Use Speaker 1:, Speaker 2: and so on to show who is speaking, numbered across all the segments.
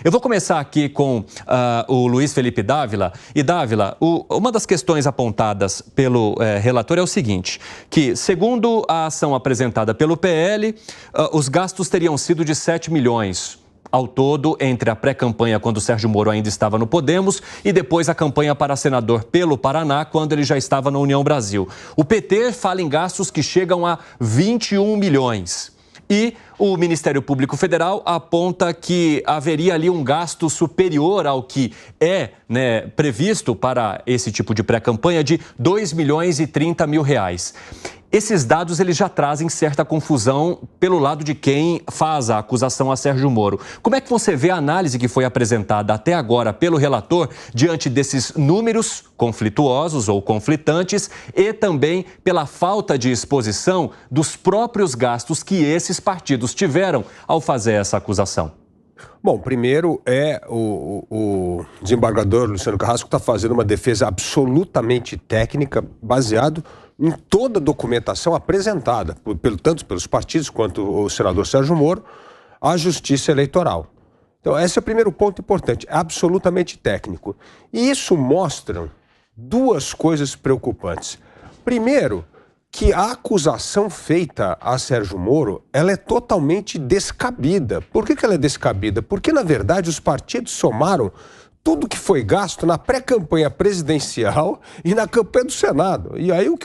Speaker 1: Eu vou começar aqui com o Luiz Felipe Dávila. E Dávila, uma das questões apontadas pelo relator é o seguinte, que segundo a ação apresentada pelo PL, os gastos teriam sido de 7 milhões ao todo entre a pré-campanha, quando o Sérgio Moro ainda estava no Podemos, e depois a campanha para senador pelo Paraná, quando ele já estava na União Brasil. O PT fala em gastos que chegam a 21 milhões. E o Ministério Público Federal aponta que haveria ali um gasto superior ao que é previsto para esse tipo de pré-campanha de 2 milhões e 30 mil reais. Esses dados eles já trazem certa confusão pelo lado de quem faz a acusação a Sérgio Moro. Como é que você vê a análise que foi apresentada até agora pelo relator diante desses números conflituosos ou conflitantes e também pela falta de exposição dos próprios gastos que esses partidos tiveram ao fazer essa acusação?
Speaker 2: Bom, primeiro o desembargador Luciano Carrasco está fazendo uma defesa absolutamente técnica, baseado em toda a documentação apresentada, tanto pelos partidos quanto o senador Sérgio Moro, à Justiça Eleitoral. Então, esse é o primeiro ponto importante, absolutamente técnico. E isso mostra duas coisas preocupantes. Primeiro, que a acusação feita a Sérgio Moro, ela é totalmente descabida. Por que ela é descabida? Porque, na verdade, os partidos somaram tudo que foi gasto na pré-campanha presidencial e na campanha do Senado. E aí o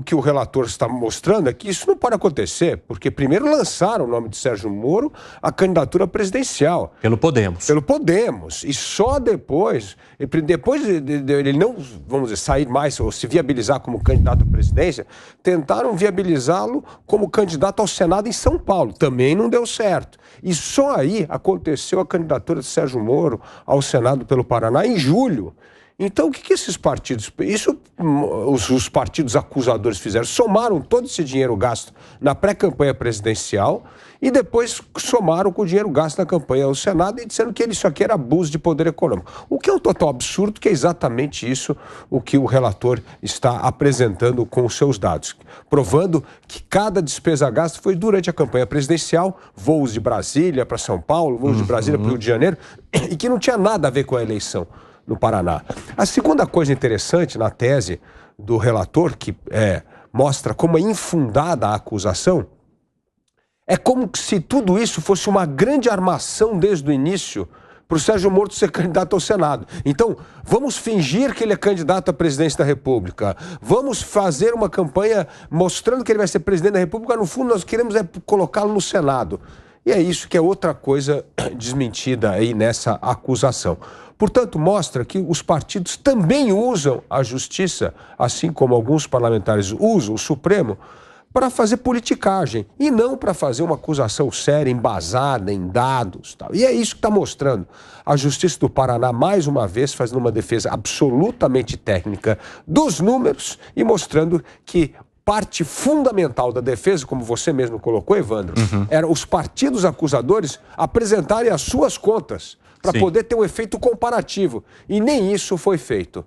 Speaker 2: que o relator está mostrando é que isso não pode acontecer, porque primeiro lançaram o nome de Sérgio Moro à candidatura presidencial.
Speaker 1: Pelo Podemos.
Speaker 2: Pelo Podemos. E só depois de ele não, vamos dizer, sair mais ou se viabilizar como candidato à presidência, tentaram viabilizá-lo como candidato ao Senado em São Paulo. Também não deu certo. E só aí aconteceu a candidatura de Sérgio Moro ao Senado pelo Paraná em julho. Então, o que esses partidos... os partidos acusadores fizeram? Somaram todo esse dinheiro gasto na pré-campanha presidencial e depois somaram com o dinheiro gasto na campanha ao Senado e disseram que isso aqui era abuso de poder econômico. O que é um total absurdo, que é exatamente isso o que o relator está apresentando com os seus dados, provando que cada despesa gasta foi durante a campanha presidencial, voos de Brasília para São Paulo, voos de Brasília para o Rio de Janeiro, e que não tinha nada a ver com a eleição no Paraná. A segunda coisa interessante na tese do relator, que mostra como é infundada a acusação, é como se tudo isso fosse uma grande armação desde o início para o Sérgio Moro ser candidato ao Senado. Então, vamos fingir que ele é candidato à presidência da República. Vamos fazer uma campanha mostrando que ele vai ser presidente da República. No fundo, nós queremos colocá-lo no Senado. E é isso que é outra coisa desmentida aí nessa acusação. Portanto, mostra que os partidos também usam a justiça, assim como alguns parlamentares usam o Supremo, para fazer politicagem e não para fazer uma acusação séria, embasada em dados. Tal. E é isso que está mostrando. A Justiça do Paraná, mais uma vez, fazendo uma defesa absolutamente técnica dos números e mostrando que parte fundamental da defesa, como você mesmo colocou, Evandro, era os partidos acusadores apresentarem as suas contas para poder ter um efeito comparativo. E nem isso foi feito.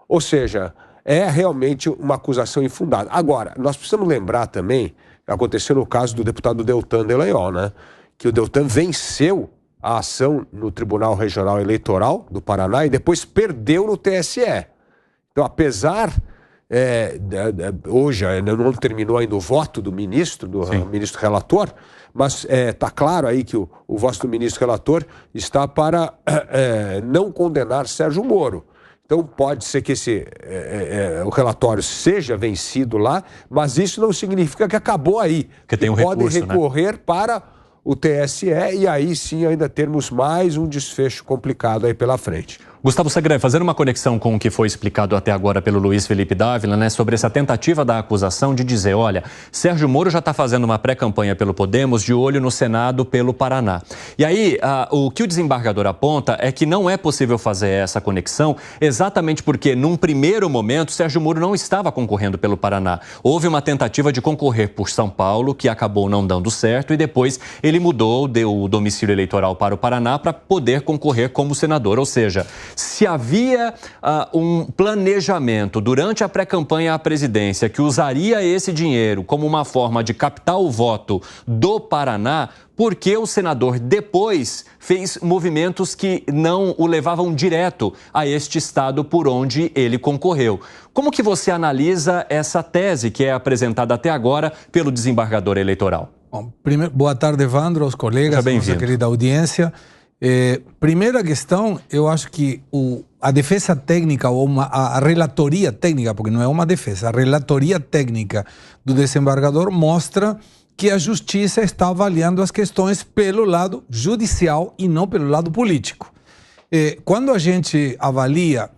Speaker 2: Ou seja, é realmente uma acusação infundada. Agora, nós precisamos lembrar também, aconteceu no caso do deputado Deltan Dallagnol, né? Que o Deltan venceu a ação no Tribunal Regional Eleitoral do Paraná e depois perdeu no TSE. Então, apesar... hoje não terminou ainda o voto do ministro, ministro relator, mas está claro aí que o voto do ministro relator está para não condenar Sérgio Moro. Então pode ser que o relatório seja vencido lá, mas isso não significa que acabou aí.
Speaker 1: Porque tem um recurso,
Speaker 2: pode recorrer para o TSE e aí sim ainda termos mais um desfecho complicado aí pela frente.
Speaker 1: Gustavo Segré, fazendo uma conexão com o que foi explicado até agora pelo Luiz Felipe Dávila, né, sobre essa tentativa da acusação de dizer, olha, Sérgio Moro já está fazendo uma pré-campanha pelo Podemos de olho no Senado pelo Paraná. E aí, o que o desembargador aponta é que não é possível fazer essa conexão exatamente porque, num primeiro momento, Sérgio Moro não estava concorrendo pelo Paraná. Houve uma tentativa de concorrer por São Paulo, que acabou não dando certo, e depois ele mudou, deu o domicílio eleitoral para o Paraná para poder concorrer como senador. Ou seja, Se havia um planejamento durante a pré-campanha à presidência que usaria esse dinheiro como uma forma de captar o voto do Paraná, por que o senador depois fez movimentos que não o levavam direto a este estado por onde ele concorreu? Como que você analisa essa tese que é apresentada até agora pelo desembargador eleitoral?
Speaker 3: Bom, primeiro, boa tarde, Evandro, aos colegas, nossa querida audiência. Primeira questão, eu acho que a defesa técnica, ou a relatoria técnica, porque não é uma defesa, a relatoria técnica do desembargador mostra que a justiça está avaliando as questões pelo lado judicial e não pelo lado político. Quando a gente avalia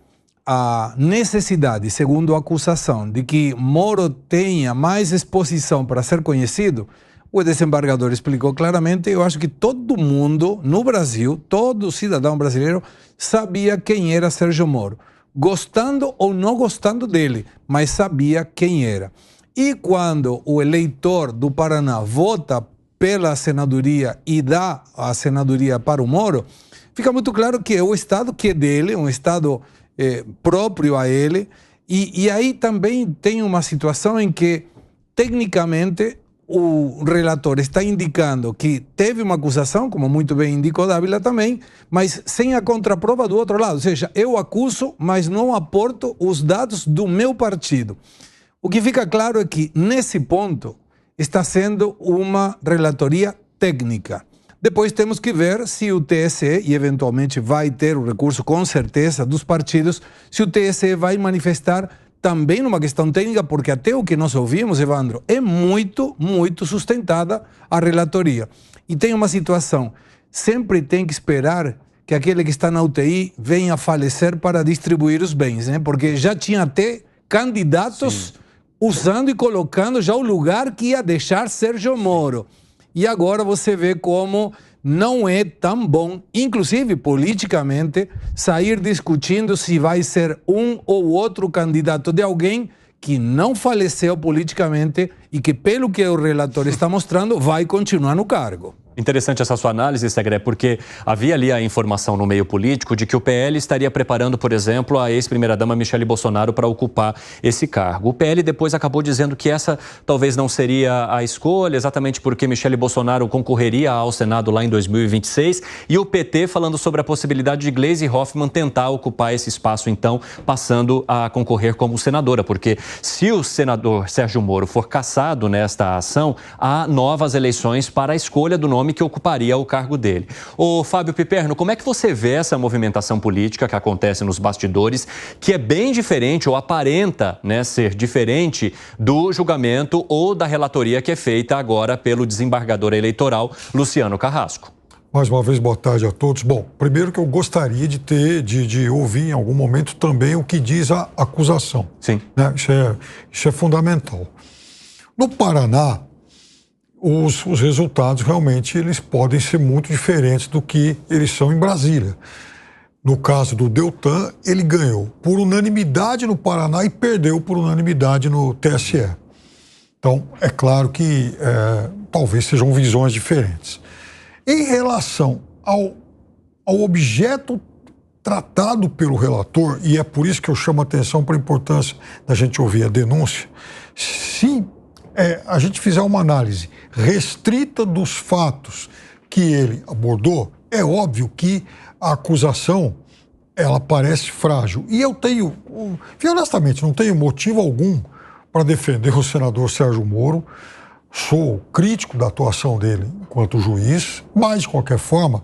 Speaker 3: a necessidade, segundo a acusação, de que Moro tenha mais exposição para ser conhecido, o desembargador explicou claramente. Eu acho que todo mundo no Brasil, todo cidadão brasileiro, sabia quem era Sérgio Moro. Gostando ou não gostando dele, mas sabia quem era. E quando o eleitor do Paraná vota pela senadoria e dá a senadoria para o Moro, fica muito claro que é o Estado que é dele, um Estado próprio a ele. E aí também tem uma situação em que, tecnicamente, o relator está indicando que teve uma acusação, como muito bem indicou Dávila também, mas sem a contraprova do outro lado. Ou seja, eu acuso, mas não aporto os dados do meu partido. O que fica claro é que, nesse ponto, está sendo uma relatoria técnica. Depois temos que ver se o TSE, e eventualmente vai ter o recurso com certeza dos partidos, se o TSE vai manifestar também numa questão técnica, porque até o que nós ouvimos, Evandro, é muito, muito sustentada a relatoria. E tem uma situação, sempre tem que esperar que aquele que está na UTI venha a falecer para distribuir os bens, né? Porque já tinha até candidatos usando e colocando já o lugar que ia deixar Sérgio Moro. E agora você vê como não é tão bom, inclusive politicamente, sair discutindo se vai ser um ou outro candidato de alguém que não faleceu politicamente e que, pelo que o relator está mostrando, vai continuar no cargo.
Speaker 1: Interessante essa sua análise, Segré, porque havia ali a informação no meio político de que o PL estaria preparando, por exemplo, a ex-primeira-dama Michele Bolsonaro para ocupar esse cargo. O PL depois acabou dizendo que essa talvez não seria a escolha, exatamente porque Michele Bolsonaro concorreria ao Senado lá em 2026, e o PT falando sobre a possibilidade de Gleisi Hoffmann tentar ocupar esse espaço, então, passando a concorrer como senadora, porque se o senador Sérgio Moro for cassado nesta ação, há novas eleições para a escolha do nome que ocuparia o cargo dele. Ô Fábio Piperno, como é que você vê essa movimentação política que acontece nos bastidores, que é bem diferente ou aparenta, né, ser diferente do julgamento ou da relatoria que é feita agora pelo desembargador eleitoral Luciano Carrasco?
Speaker 4: Mais uma vez, boa tarde a todos. Bom, primeiro que eu gostaria de ouvir em algum momento também o que diz a acusação.
Speaker 1: Sim.
Speaker 4: Né? Isso é fundamental. No Paraná, os resultados realmente eles podem ser muito diferentes do que eles são em Brasília. No caso do Deltan, ele ganhou por unanimidade no Paraná e perdeu por unanimidade no TSE. Então, é claro que talvez sejam visões diferentes. Em relação ao objeto tratado pelo relator, e é por isso que eu chamo a atenção para a importância da gente ouvir a denúncia, se a gente fizer uma análise restrita dos fatos que ele abordou, é óbvio que a acusação, ela parece frágil. E eu tenho, honestamente, não tenho motivo algum para defender o senador Sérgio Moro. Sou crítico da atuação dele enquanto juiz, mas, de qualquer forma,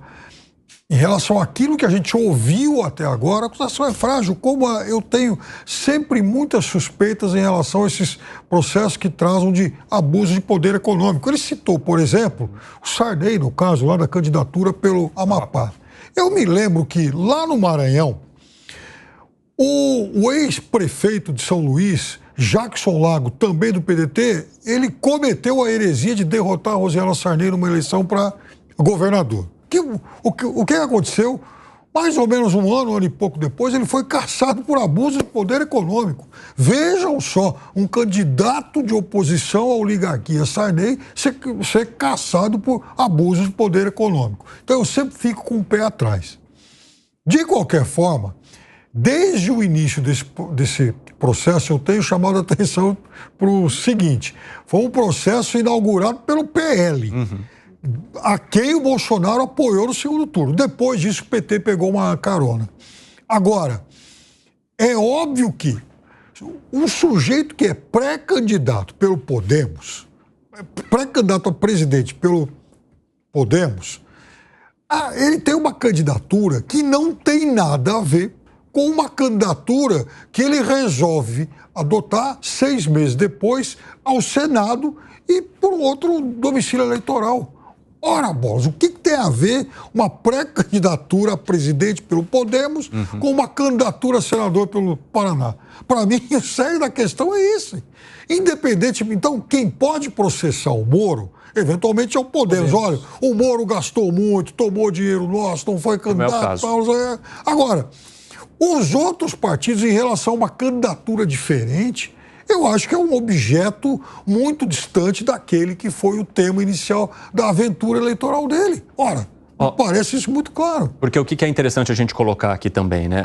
Speaker 4: em relação àquilo que a gente ouviu até agora, a acusação é frágil, como eu tenho sempre muitas suspeitas em relação a esses processos que trazem de abuso de poder econômico. Ele citou, por exemplo, o Sarney, no caso lá da candidatura pelo Amapá. Eu me lembro que lá no Maranhão, o ex-prefeito de São Luís, Jackson Lago, também do PDT, ele cometeu a heresia de derrotar a Rosiana Sarney numa eleição para governador. O que aconteceu? Mais ou menos um ano e pouco depois, ele foi cassado por abuso de poder econômico. Vejam só, um candidato de oposição à oligarquia Sarney ser cassado por abuso de poder econômico. Então eu sempre fico com o pé atrás. De qualquer forma, desde o início desse processo, eu tenho chamado a atenção para o seguinte: foi um processo inaugurado pelo PL, a quem o Bolsonaro apoiou no segundo turno. Depois disso, o PT pegou uma carona. Agora, é óbvio que um sujeito que é pré-candidato pelo Podemos, pré-candidato a presidente pelo Podemos, ele tem uma candidatura que não tem nada a ver com uma candidatura que ele resolve adotar 6 meses depois ao Senado e por outro domicílio eleitoral. Ora, bolas, o que tem a ver uma pré-candidatura a presidente pelo Podemos com uma candidatura a senador pelo Paraná? Para mim, o sério da questão é esse. Independente, então, quem pode processar o Moro, eventualmente é o Podemos. Olha, o Moro gastou muito, tomou dinheiro nosso, não foi candidato. Agora, os outros partidos, em relação a uma candidatura diferente, eu acho que é um objeto muito distante daquele que foi o tema inicial da aventura eleitoral dele. Ora, parece isso muito claro.
Speaker 1: Porque o que é interessante a gente colocar aqui também, né?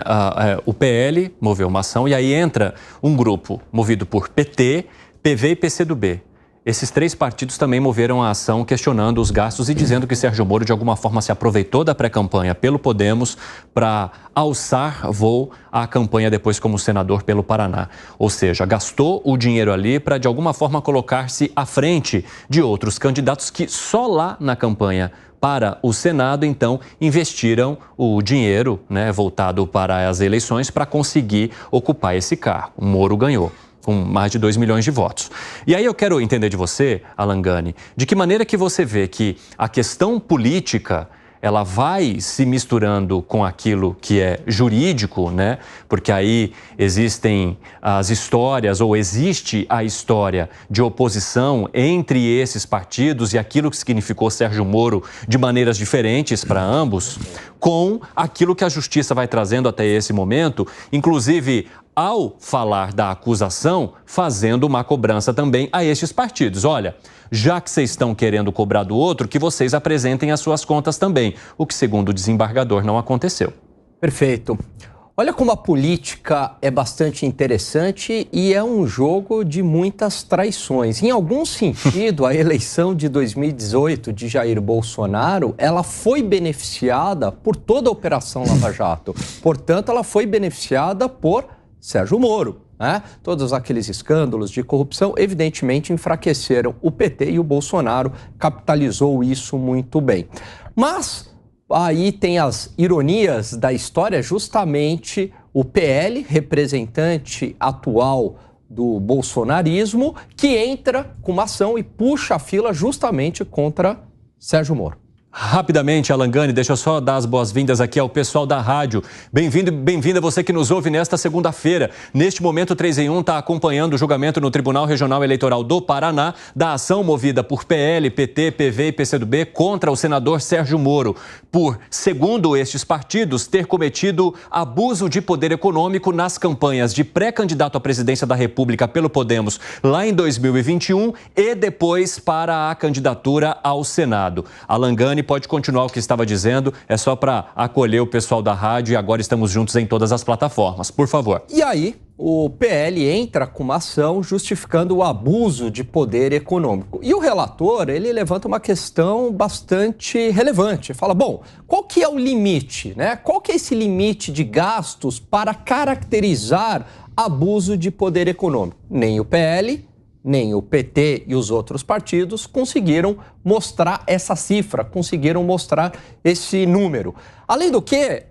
Speaker 1: O PL moveu uma ação e aí entra um grupo movido por PT, PV e PCdoB. Esses 3 partidos também moveram a ação questionando os gastos e dizendo que Sérgio Moro, de alguma forma, se aproveitou da pré-campanha pelo Podemos para alçar voo à campanha depois como senador pelo Paraná. Ou seja, gastou o dinheiro ali para, de alguma forma, colocar-se à frente de outros candidatos que só lá na campanha para o Senado, então, investiram o dinheiro, né, voltado para as eleições para conseguir ocupar esse cargo. O Moro ganhou com mais de 2 milhões de votos. E aí eu quero entender de você, Alan Gani, de que maneira que você vê que a questão política ela vai se misturando com aquilo que é jurídico, né? Porque aí existem as histórias, ou existe a história de oposição entre esses partidos e aquilo que significou Sérgio Moro de maneiras diferentes para ambos, com aquilo que a justiça vai trazendo até esse momento, inclusive ao falar da acusação, fazendo uma cobrança também a estes partidos. Olha, já que vocês estão querendo cobrar do outro, que vocês apresentem as suas contas também, o que, segundo o desembargador, não aconteceu.
Speaker 5: Perfeito. Olha como a política é bastante interessante e é um jogo de muitas traições. Em algum sentido, a eleição de 2018 de Jair Bolsonaro, ela foi beneficiada por toda a Operação Lava Jato. Portanto, ela foi beneficiada por Sérgio Moro, né? Todos aqueles escândalos de corrupção, evidentemente, enfraqueceram o PT e o Bolsonaro capitalizou isso muito bem. Mas aí tem as ironias da história, justamente o PL, representante atual do bolsonarismo, que entra com uma ação e puxa a fila justamente contra Sérgio Moro.
Speaker 1: Rapidamente, Alan Gani, deixa eu só dar as boas-vindas aqui ao pessoal da rádio. Bem-vindo e bem-vinda você que nos ouve nesta segunda-feira. Neste momento, o 3 em 1 está acompanhando o julgamento no Tribunal Regional Eleitoral do Paraná da ação movida por PL, PT, PV e PCdoB contra o senador Sérgio Moro por, segundo estes partidos, ter cometido abuso de poder econômico nas campanhas de pré-candidato à presidência da República pelo Podemos lá em 2021 e depois para a candidatura ao Senado. Alan Gani pode continuar o que estava dizendo, é só para acolher o pessoal da rádio e agora estamos juntos em todas as plataformas. Por favor.
Speaker 5: E aí, o PL entra com uma ação justificando o abuso de poder econômico. E o relator, ele levanta uma questão bastante relevante. Fala, bom, qual que é o limite, né? Qual que é esse limite de gastos para caracterizar abuso de poder econômico? Nem o PL, nem o PT e os outros partidos conseguiram mostrar essa cifra, conseguiram mostrar esse número. Além do que,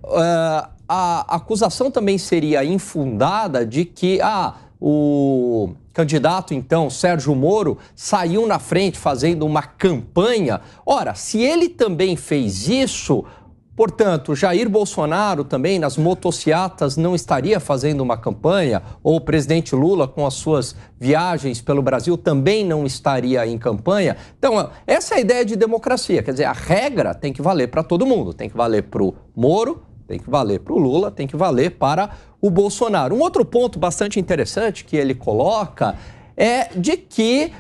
Speaker 5: a acusação também seria infundada de que o candidato, então, Sérgio Moro, saiu na frente fazendo uma campanha. Ora, se ele também fez isso, portanto, Jair Bolsonaro também nas motocicletas não estaria fazendo uma campanha, ou o presidente Lula com as suas viagens pelo Brasil também não estaria em campanha. Então, essa é a ideia de democracia, quer dizer, a regra tem que valer para todo mundo, tem que valer para o Moro, tem que valer para o Lula, tem que valer para o Bolsonaro. Um outro ponto bastante interessante que ele coloca é de que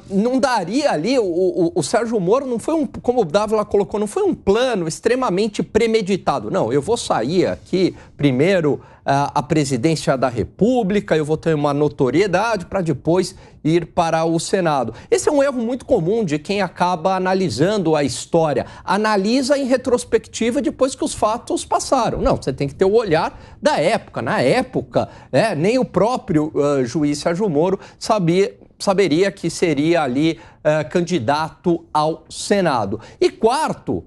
Speaker 5: não daria ali, o Sérgio Moro não foi como o Dávila colocou, não foi um plano extremamente premeditado. Não, eu vou sair aqui, primeiro a presidência da República, eu vou ter uma notoriedade para depois ir para o Senado. Esse é um erro muito comum de quem acaba analisando a história. Analisa em retrospectiva depois que os fatos passaram. Não, você tem que ter o olhar da época. Na época, nem o próprio juiz Sérgio Moro saberia que seria ali candidato ao Senado. E quarto,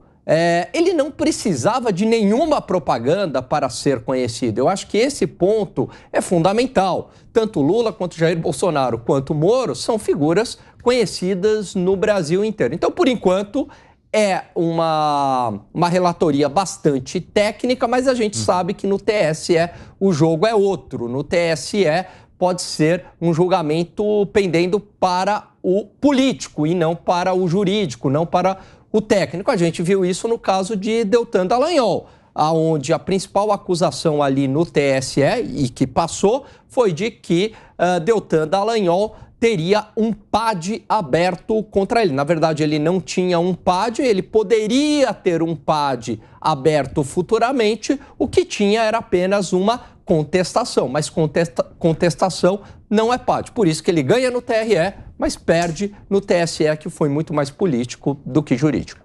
Speaker 5: ele não precisava de nenhuma propaganda para ser conhecido. Eu acho que esse ponto é fundamental. Tanto Lula quanto Jair Bolsonaro quanto Moro são figuras conhecidas no Brasil inteiro. Então, por enquanto, é uma relatoria bastante técnica, mas a gente sabe que no TSE o jogo é outro. No TSE pode ser um julgamento pendendo para o político e não para o jurídico, não para o técnico. A gente viu isso no caso de Deltan Dallagnol, onde a principal acusação ali no TSE, e que passou, foi de que Deltan Dallagnol teria um PAD aberto contra ele. Na verdade, ele não tinha um PAD, ele poderia ter um PAD aberto futuramente, o que tinha era apenas uma contestação, mas contestação não é PAD. Por isso que ele ganha no TRE, mas perde no TSE, que foi muito mais político do que jurídico.